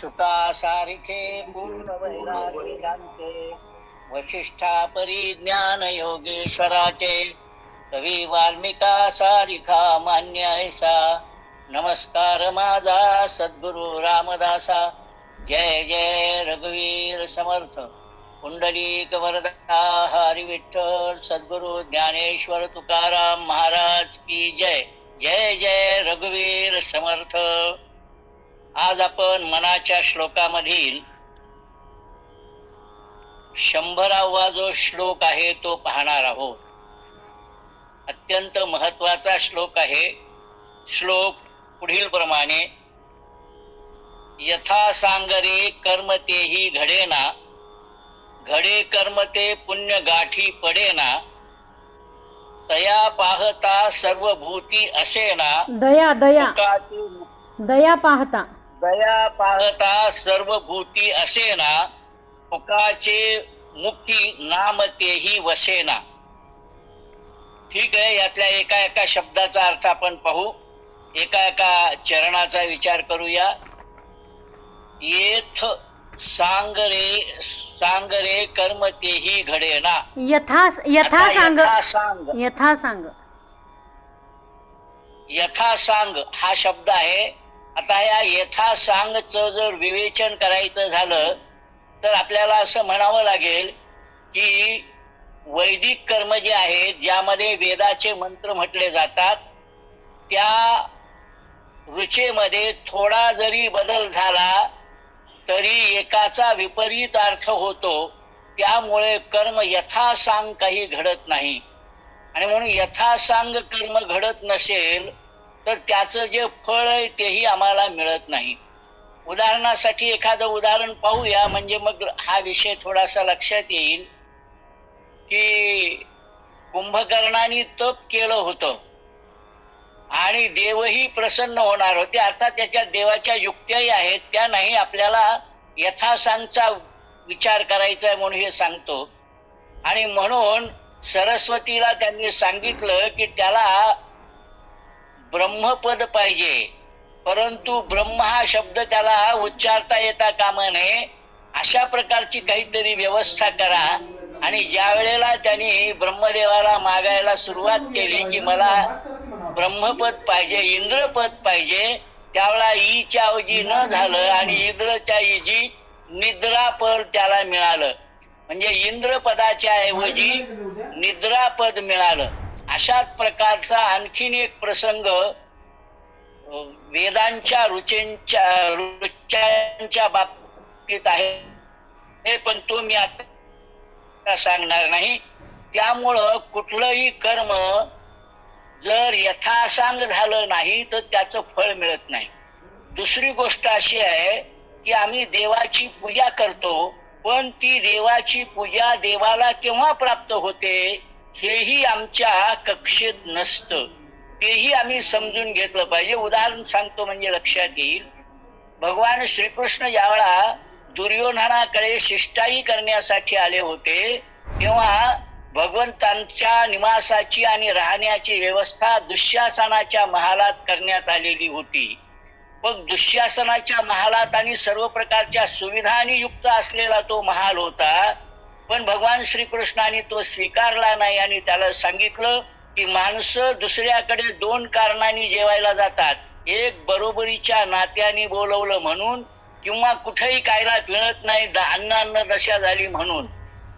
सुता सारिखे पूर्ण वैराग्य जाणते, वशिष्ठा परिज्ञान योगेश्वराचे, कवी वाल्मिका सारिखा मान्य ऐसा. नमस्कार माझा सद्गुरु रामदासा. जय जय रघुवीर समर्थ पुंडलिक वरदा हरी विठ्ठल सद्गुरु ज्ञानेश्वर तुकाराम महाराज की जय. जय जय रघुवीर समर्थ. आज आपण मनाच्या श्लोकामधील 100वा जो श्लोक आहे तो पाहणार आहोत. अत्यंत महत्वाचा श्लोक आहे. श्लोक पुढील प्रमाणे, यथा सांगरे कर्म तेही घडेना, घडे कर्म ते पुण्य गाठी पडेना, तया पाहता सर्व भूती असेना. दया दया दया पाहता दया पाहता सर्व भूती असेना, मुकाचे मुक्ती नाम तेही वसेना. ठीक आहे, यातल्या एका एका शब्दाचा अर्थ आपण पाहू, एका एका चरणाचा विचार करूया. येथ सांगरे सांगरे कर्म तेही घडेना. यथा यथा सांग सांग यथा सांग यथा सांग हा शब्द आहे. आता या यथा सांगचं जर विवेचन करायचं झालं तर आपल्याला असं म्हणावं लागेल की वैदिक कर्म जे आहेत, ज्यामध्ये वेदाचे मंत्र म्हटले जातात, त्या रुचेमध्ये थोडा जरी बदल झाला तरी एकाचा विपरीत अर्थ होतो. त्यामुळे कर्म यथासांग काही घडत नाही. आणि म्हणून यथासांग कर्म घडत नसेल तर त्याचं जे फळ आहे तेही आम्हाला मिळत नाही. उदाहरणासाठी एखादं उदाहरण पाहूया, म्हणजे मग हा विषय थोडासा लक्षात येईल. की कुंभकर्णाने तप केलं होतं आणि देवही प्रसन्न होणार होते. अर्थात त्याच्या देवाच्या युक्त्याही आहेत, त्या नाही. आपल्याला यथासांगचा विचार करायचा आहे म्हणून हे सांगतो. आणि म्हणून सरस्वतीला त्यांनी सांगितलं की त्याला ब्रह्मपद पाहिजे, परंतु ब्रह्म हा शब्द त्याला उच्चारता येता कामा नये, अशा प्रकारची काहीतरी व्यवस्था करा. आणि ज्या वेळेला त्यांनी ब्रह्मदेवाला मागायला सुरुवात केली की मला ब्रह्मपद पाहिजे, इंद्रपद पाहिजे, त्यावेळेला ईच्या ऐवजी न झालं आणि इंद्रच्या ऐवजी निद्रापद त्याला मिळालं. म्हणजे इंद्रपदाच्या ऐवजी निद्रापद मिळालं. अशाच प्रकारचा आणखीन एक प्रसंग वेदांच्या रुच्यांच्या बाबतीत आहे, हे पण तो मी आता सांगणार नाही. त्यामुळं कुठलंही कर्म जर यथासांग झालं नाही तर त्याचं फळ मिळत नाही. दुसरी गोष्ट अशी आहे की आम्ही देवाची पूजा करतो, पण ती देवाची पूजा देवाला केव्हा प्राप्त होते हेही आमच्या कक्षेत नसतं. तेही आम्ही समजून घेतलं पाहिजे. उदाहरण सांगतो म्हणजे लक्षात येईल. भगवान श्रीकृष्ण ज्यावेळा दुर्योधनाकडे शिष्टाई करण्यासाठी आले होते तेव्हा भगवंतांच्या निवासाची आणि राहण्याची व्यवस्था दुःशासनाच्या महालात करण्यात आलेली होती. मग दुःशासनाच्या महालात आणि सर्व प्रकारच्या सुविधांनी युक्त असलेला तो महाल होता. पण भगवान श्रीकृष्णाने तो स्वीकारला नाही आणि त्याला सांगितलं की माणसं दुसऱ्याकडे 2 कारणांनी जेवायला जातात. एक बरोबरीच्या नात्याने बोलवलं म्हणून, किंवा कुठेही खायला मिळत नाही, अन्न दशा झाली म्हणून.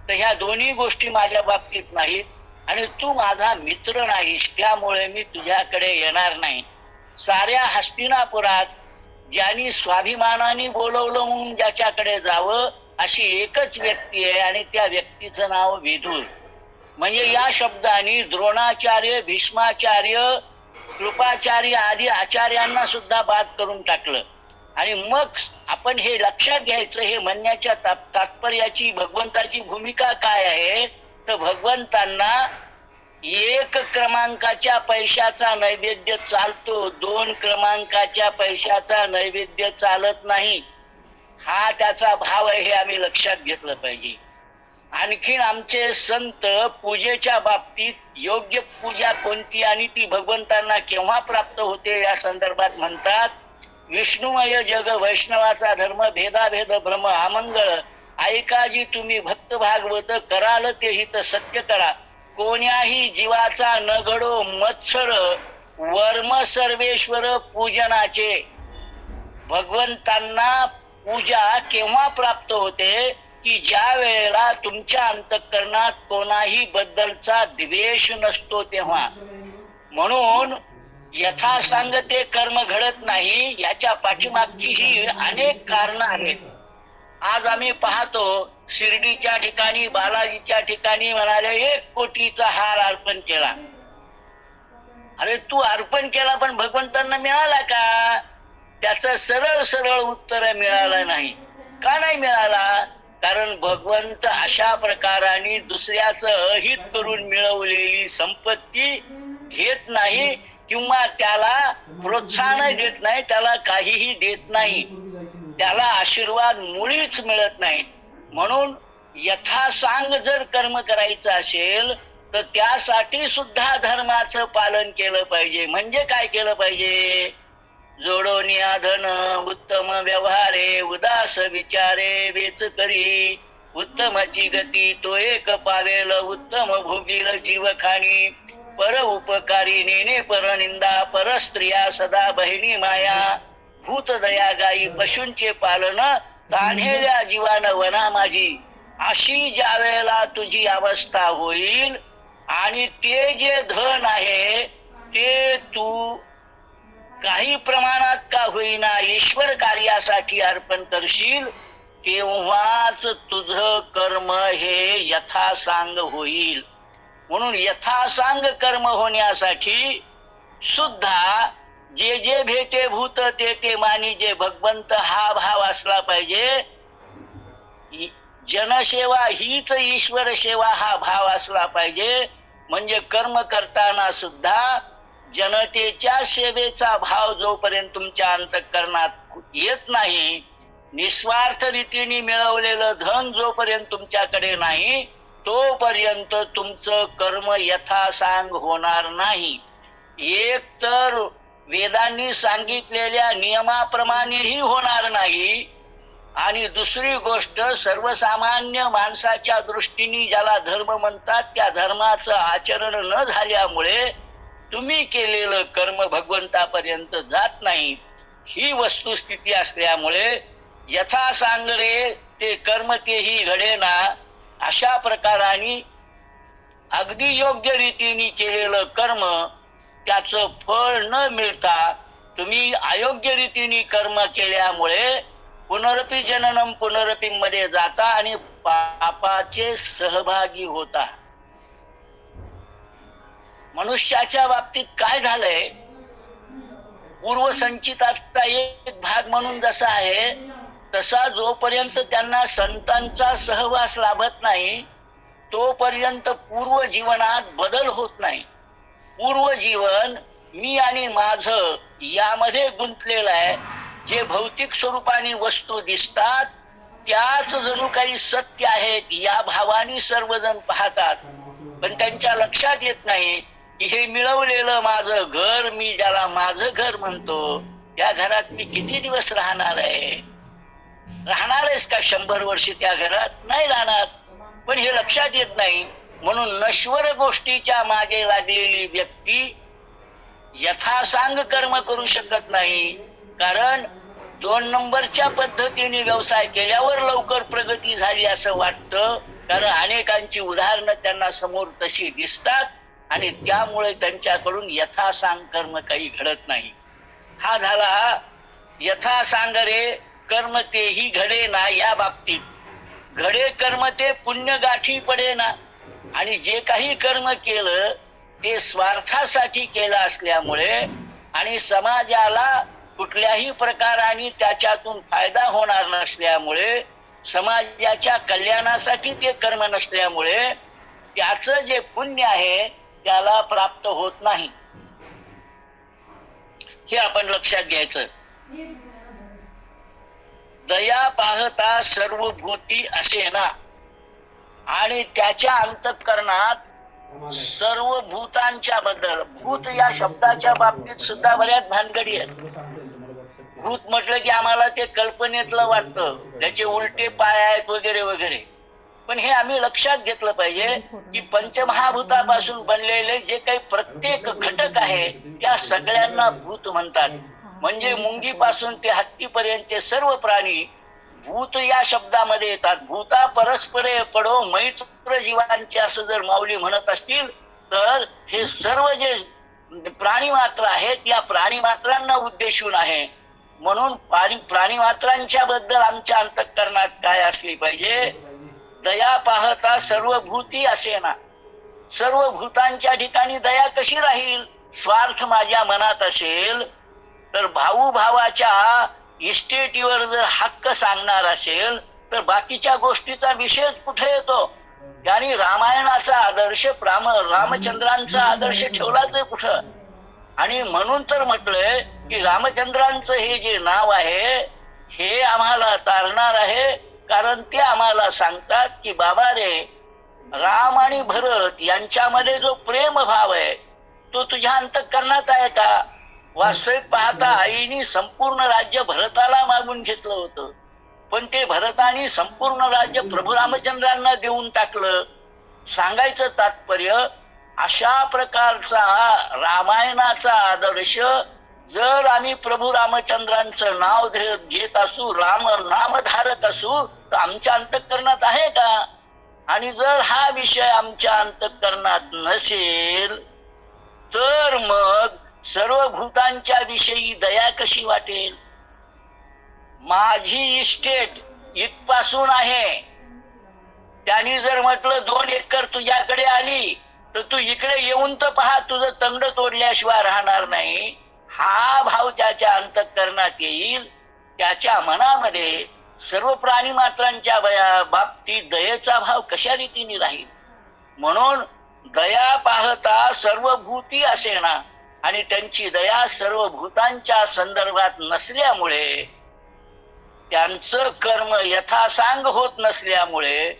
तर ह्या दोन्ही गोष्टी माझ्या बाबतीत नाहीत आणि तू माझा मित्र नाहीस, त्यामुळे मी तुझ्याकडे येणार नाही. साऱ्या हस्तिनापुरात ज्यांनी स्वाभिमानाने बोलवलं म्हणून ज्याच्याकडे जावं अशी एकच व्यक्ती आहे आणि त्या व्यक्तीचं नाव विदुर. म्हणजे या शब्दाने द्रोणाचार्य, भीष्माचार्य, कृपाचार्य आदी आचार्यांना सुद्धा बाद करून टाकलं. आणि मग आपण हे लक्षात घ्यायचं, हे म्हणण्याच्या तात्पर्याची भगवंताची भूमिका काय आहे. तर भगवंतांना 1 क्रमांकाच्या पैशाचा नैवेद्य चालतो, 2 क्रमांकाच्या पैशाचा नैवेद्य चालत नाही. हा त्याचा भाव आहे, हे आम्ही लक्षात घेतलं पाहिजे. आणखीन आमचे संत पूजेच्या बाबतीत योग्य पूजा कोणती आणि ती भगवंतांना केव्हा प्राप्त होते या संदर्भात म्हणतात, विष्णुमय जग वैष्णवाचा धर्म भेदाभेद भ्रम आमंगळ ऐकाजी तुम्ही भक्त भागवत कराल ते हित सत्य करा कोण्याही जीवाचा न घडो मत्सर वर्म सर्वेश्वर पूजनाचे. भगवंतांना पूजा केव्हा प्राप्त होते की ज्या वेळेला तुमच्या अंतःकरणात कोणाही बद्दलचा द्वेष नसतो तेव्हा. म्हणून यथासांग ते कर्म घडत नाही याच्या पाठीमागची ही अनेक कारण आहेत. आज आम्ही पाहतो शिर्डीच्या ठिकाणी बालाजीच्या ठिकाणी म्हणाले 1 कोटीचा हार अर्पण केला. अरे तू अर्पण केला पण भगवंतांना मिळाला का? त्याचं सरळ सरळ उत्तर मिळालं नाही. का नाही मिळाला? कारण भगवंत अशा प्रकाराने दुसऱ्याचं हित करून मिळवलेली संपत्ती घेत नाही किंवा त्याला प्रोत्साहन देत नाही, त्याला काहीही देत नाही, त्याला आशीर्वाद मुळीच मिळत नाही. म्हणून यथासांग जर कर्म करायचं असेल तर त्यासाठी सुद्धा धर्माचं पालन केलं पाहिजे. म्हणजे काय केलं पाहिजे? जोडोनिया धन उत्तम व्यवहारे उदास विचारे वेच करी उत्तमची गती तो एक पावेल उत्तम भोगील जीवखाणी पर उपकारी नेने पर निंदा पर स्त्रिया सदा बहिणी माया भूत दया गाई पशूंचे पालन तान्हेल्या जीवान वना माझी. अशी ज्या वेळेला तुझी अवस्था होईल आणि ते जे धन आहे ते तू काही प्रमाणात का होईना ईश्वर कार्यासाठी अर्पण करशील तेव्हाच तुझं कर्म हे यथासांग होईल. म्हणून यथासांग कर्म होण्यासाठी सुद्धा जे जे भेटे भूत ते ते मानी जे भगवंत हा भाव असला पाहिजे. जनसेवा हीच ईश्वर सेवा हा भाव असला पाहिजे. म्हणजे कर्म करताना सुद्धा जनतेच्या सेवेचा भाव जोपर्यंत तुमच्या अंतःकरणात येत नाही, निस्वार्थ रीतीने मिळवलेलं धन जोपर्यंत तुमच्याकडे नाही तोपर्यंत तुमचं कर्म यथासांग होणार नाही. एक तर वेदांनी सांगितलेल्या नियमाप्रमाणेही होणार नाही आणि दुसरी गोष्ट सर्वसामान्य माणसाच्या दृष्टीने ज्याला धर्म म्हणतात त्या धर्माचं आचरण न झाल्यामुळे तुम्ही केलेलं कर्म भगवंतापर्यंत जात नाही. ही वस्तुस्थिती असल्यामुळे यथासांग रे ते कर्म तेही घडेना अशा प्रकाराने अगदी योग्य रीतीने केलेलं कर्म त्याचं फळ न मिळता तुम्ही अयोग्य रीतीने कर्म केल्यामुळे पुनरपी जननम पुनरपी मध्ये जाता आणि पापाचे सहभागी होता. मनुष्याच्या बाबतीत काय झालंय? पूर्वसंचिताचा एक भाग म्हणून जसा आहे तसा जोपर्यंत त्यांना संतांचा सहवास लाभत नाही तोपर्यंत पूर्व जीवनात बदल होत नाही. पूर्व जीवन मी आणि माझं यामध्ये गुंतलेलं आहे. जे भौतिक स्वरूपाने वस्तू दिसतात त्याच जणू काही सत्य आहेत या भावाने सर्वजण पाहतात. पण त्यांच्या लक्षात येत नाही की हे मिळवलेलं माझं घर, मी ज्याला माझं घर म्हणतो, त्या घरात मी किती दिवस राहणार आहे? राहणार आहेस का 100 वर्ष त्या घरात? नाही राहणार. पण हे लक्षात येत नाही. म्हणून नश्वर गोष्टीच्या मागे लागलेली व्यक्ती यथासांग कर्म करू शकत नाही. कारण 2 नंबरच्या पद्धतीने व्यवसाय केल्यावर लवकर प्रगती झाली असं वाटतं. कारण अनेकांची उदाहरणं त्यांना समोर तशी दिसतात आणि त्यामुळे त्यांच्याकडून यथासांग कर्म काही घडत नाही. हा झाला यथासांग रे कर्म तेही घडे ना. या बाबतीत घडे कर्म ते पुण्य गाठी पडे ना. आणि जे काही कर्म केलं ते स्वार्थासाठी केलं असल्यामुळे आणि समाजाला कुठल्याही प्रकाराने त्याच्यातून फायदा होणार नसल्यामुळे, समाजाच्या कल्याणासाठी ते कर्म नसल्यामुळे त्याचं जे पुण्य आहे त्याला प्राप्त होत नाही. हे आपण लक्षात घ्यायचं. दया पाहता सर्व भूती असे ना. आणि त्याच्या अंतःकरणात सर्व भूतांच्या बद्दल, भूत या शब्दाच्या बाबतीत सुद्धा बऱ्याच भानगडी आहेत. भूत म्हटलं की आम्हाला ते कल्पनेतलं वाटतं, त्याचे उलटे पाय आहेत वगैरे वगैरे. पण हे आम्ही लक्षात घेतलं पाहिजे की पंचमहाभूतापासून बनलेले जे काही प्रत्येक घटक आहे त्या सगळ्यांना भूत म्हणतात. म्हणजे मुंगीपासून ते हत्तीपर्यंतचे सर्व प्राणी भूत या शब्दामध्ये येतात. भूता परस्परे पडो मैत्र जीवांचे असं जर माऊली म्हणत असतील तर हे सर्व जे प्राणी मात्र आहेत या प्राणी मात्रांना उद्देशून आहे. म्हणून प्राणी मात्रांच्या बद्दल आमच्या अंतःकरणात काय असली पाहिजे? दया पाहता सर्व भूती असे ना. सर्व भूतांच्या ठिकाणी दया कशी राहील? स्वार्थ माझ्या मनात असेल तर भाऊ भावाच्या इस्टेटीवर जर हक्क सांगणार असेल तर बाकीच्या गोष्टीचा विषय कुठे येतो? त्यांनी रामायणाचा आदर्श रामचंद्रांचा आदर्श ठेवलाच आहे कुठं? आणि म्हणून तर म्हटलंय की रामचंद्रांचं हे जे नाव आहे हे आम्हाला तारणार आहे. कारण ते आम्हाला सांगतात की बाबा रे, राम आणि भरत यांच्यामध्ये जो प्रेम भाव आहे तो तुझ्या अंतःकरणात आहे का? वास्तविक पाहता आईने संपूर्ण राज्य भरताला मागून घेतलं होतं, पण ते भरताने संपूर्ण राज्य प्रभू रामचंद्रांना देऊन टाकलं. सांगायचं तात्पर्य, अशा प्रकारचा रामायणाचा आदर्श जर आम्ही प्रभू रामचंद्रांचं नाव घेत असू, राम नामधारक असू, तर आमच्या अंतःकरणात आहे का? आणि जर हा विषय आमच्या अंतःकरणात नसेल तर मग सर्व भूतांच्या विषयी दया कशी वाटेल? माझी इस्टेट इथपासून आहे, त्यांनी जर म्हटलं 2 एकर तुझ्याकडे आली तर तू इकडे येऊन तर पहा, तुझं तंगड तोडल्याशिवाय राहणार नाही. हा भाव त्याच्या अंतःकरणात येईल. त्याच्या मनामध्ये सर्व प्राणी मात्रांच्या बाबतीत दयेचा भाव कशा रीतीने राहील? म्हणून दया पाहता सर्व भूती असे ना. आणि त्यांची दया सर्व भूतांच्या संदर्भात नसल्यामुळे, त्यांचं कर्म यथासांग होत नसल्यामुळे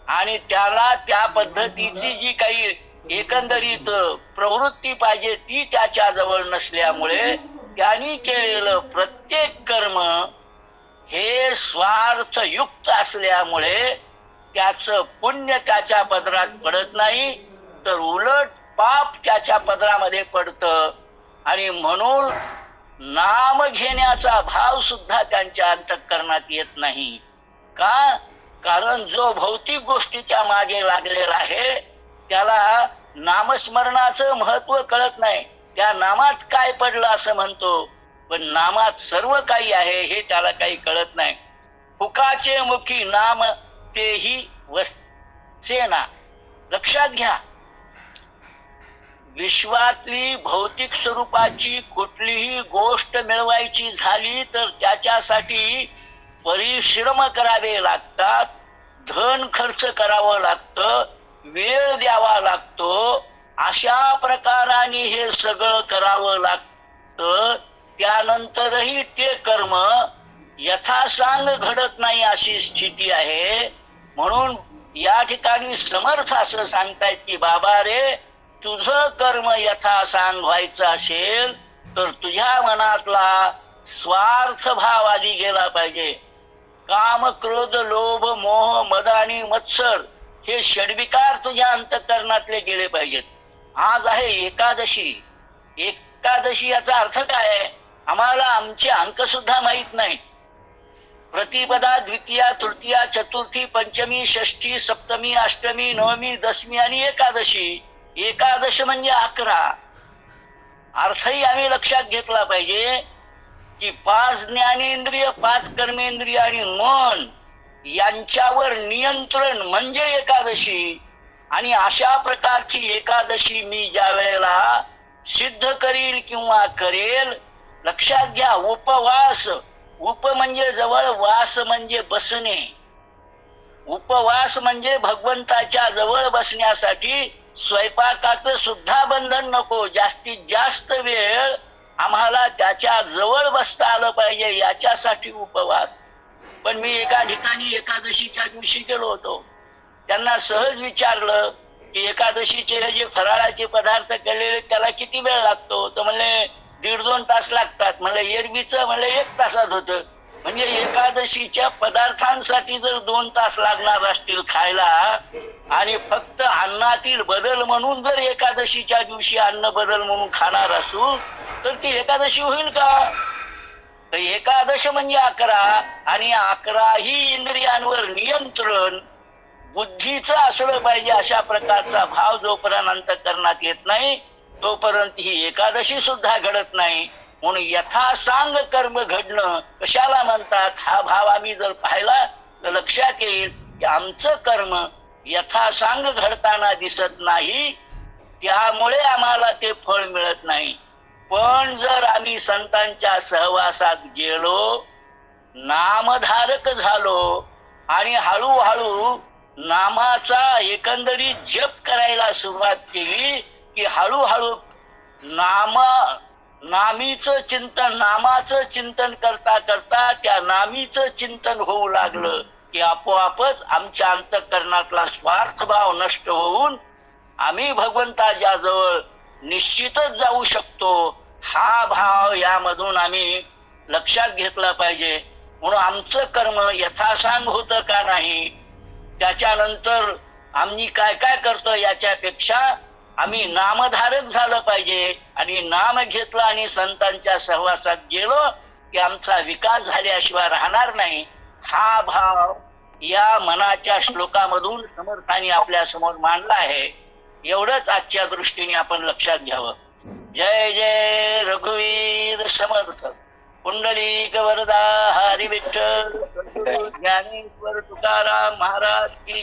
आणि त्याला त्या पद्धतीची जी काही एकंदरीत प्रवृत्ती पाहिजे ती त्याच्या जवळ नसल्यामुळे त्यांनी केलेलं प्रत्येक कर्म हे स्वार्थयुक्त असल्यामुळे त्याचं पुण्य त्याच्या पदरात पडत नाही, तर उलट पाप त्याच्या पदरामध्ये पडतं. आणि म्हणून नाम घेण्याचा भाव सुद्धा त्यांच्या अंतःकरणात येत नाही. का? कारण जो भौतिक गोष्टीच्या मागे लागलेला आहे त्याला नामस्मरणाचं महत्व कळत नाही. त्या नामात काय पडलं असं म्हणतो, पण नामात सर्व काही आहे हे त्याला काही कळत नाही. फुकाचे मुखी नाम तेही वसेना. लक्षात घ्या, विश्वातली भौतिक स्वरूपाची कुठलीही गोष्ट मिळवायची झाली तर त्याच्यासाठी परिश्रम करावे लागतात, धन खर्च करावं लागतं, वेळ द्यावा लागतो. अशा प्रकाराने हे सगळं करावं लागतं. त्यानंतरही ते कर्म यथासांग घडत नाही अशी स्थिती आहे. म्हणून या ठिकाणी समर्थ असं सांगतायत की बाबा रे, तुझं कर्म यथासांग व्हायचं असेल तर तुझ्या मनातला स्वार्थ भाव आधी गेला पाहिजे. काम, क्रोध, लोभ, मोह, मद आणि मत्सर हे षड्विकार तुझ्या अंतःकरणातले गेले पाहिजेत. आज आहे एकादशी. एकादशी याचा अर्थ काय आहे? आम्हाला आमचे अंक सुद्धा माहित नाही. प्रतिपदा, द्वितीया, तृतीया, चतुर्थी, पंचमी, षष्ठी, सप्तमी, अष्टमी, नवमी, दशमी आणि एकादशी. एकादश म्हणजे 11. अर्थही आम्ही लक्षात घेतला पाहिजे की 5 ज्ञानेंद्रिय, 5 कर्मेंद्रिय आणि मन यांच्यावर नियंत्रण म्हणजे एकादशी. आणि अशा प्रकारची एकादशी मी ज्या वेळेला सिद्ध करील किंवा करेल, लक्षात घ्या, उपवास. उप म्हणजे जवळ, वास म्हणजे बसणे. उपवास म्हणजे भगवंताच्या जवळ बसण्यासाठी स्वयंपाकाचं सुद्धा बंधन नको. जास्तीत जास्त वेळ आम्हाला त्याच्या जवळ बसता आलं पाहिजे याच्यासाठी उपवास. पण मी एका ठिकाणी एकादशीच्या दिवशी गेलो होतो. त्यांना सहज विचारलं की एकादशीचे जे फराळाचे पदार्थ केलेले त्याला किती वेळ लागतो? तर म्हणले 1.5-2 तास लागतात. मला एरवीचं मला 1 तासात होतं. म्हणजे एकादशीच्या पदार्थांसाठी जर 2 तास लागणार असतील खायला आणि फक्त अन्नातील बदल म्हणून जर एकादशीच्या दिवशी अन्न बदल म्हणून खाणार असू तर ती एकादशी होईल का? तर एकादश म्हणजे 11 आणि 11ही इंद्रियांवर नियंत्रण बुद्धीचं असलं पाहिजे. अशा प्रकारचा भाव जोपर्यंत अंतःकरणात येत नाही तोपर्यंत ही एकादशी सुद्धा घडत नाही. म्हणून यथासांग कर्म घडणं कशाला म्हणतात हा भाव आम्ही जर पाहिला तर लक्षात येईल की आमचं कर्म यथासांग घडताना दिसत नाही, त्यामुळे आम्हाला ते फळ मिळत नाही. पण जर आम्ही संतांच्या सहवासात गेलो, नामधारक झालो आणि हळूहळू नामाचा एकंदरीत जप करायला सुरुवात केली की हळूहळू नामाचं चिंतन करता करता त्या नामीचं चिंतन होऊ लागलं की आपोआपच आमच्या अंतःकरणातला स्वार्थभाव नष्ट होऊन आम्ही भगवंताच्या जवळ निश्चितच जाऊ शकतो. हा भाव यामधून आम्ही लक्षात घेतला पाहिजे. म्हणून आमचं कर्म यथासांग होतं का नाही, त्याच्यानंतर आम्ही काय काय करतो याच्यापेक्षा आम्ही नामधारक झालं पाहिजे. आणि नाम घेतलं आणि संतांच्या सहवासात गेलो की आमचा विकास झाल्याशिवाय राहणार नाही. हा भाव या मनाच्या श्लोकामधून समर्थाने आपल्या समोर मांडला आहे. एवढंच आजच्या दृष्टीने आपण लक्षात घ्यावं. जय जय रघुवीर समर्थ. पुंडलिक वरदा हरी विठ्ठल. ज्ञानेश्वर तुकाराम महाराज की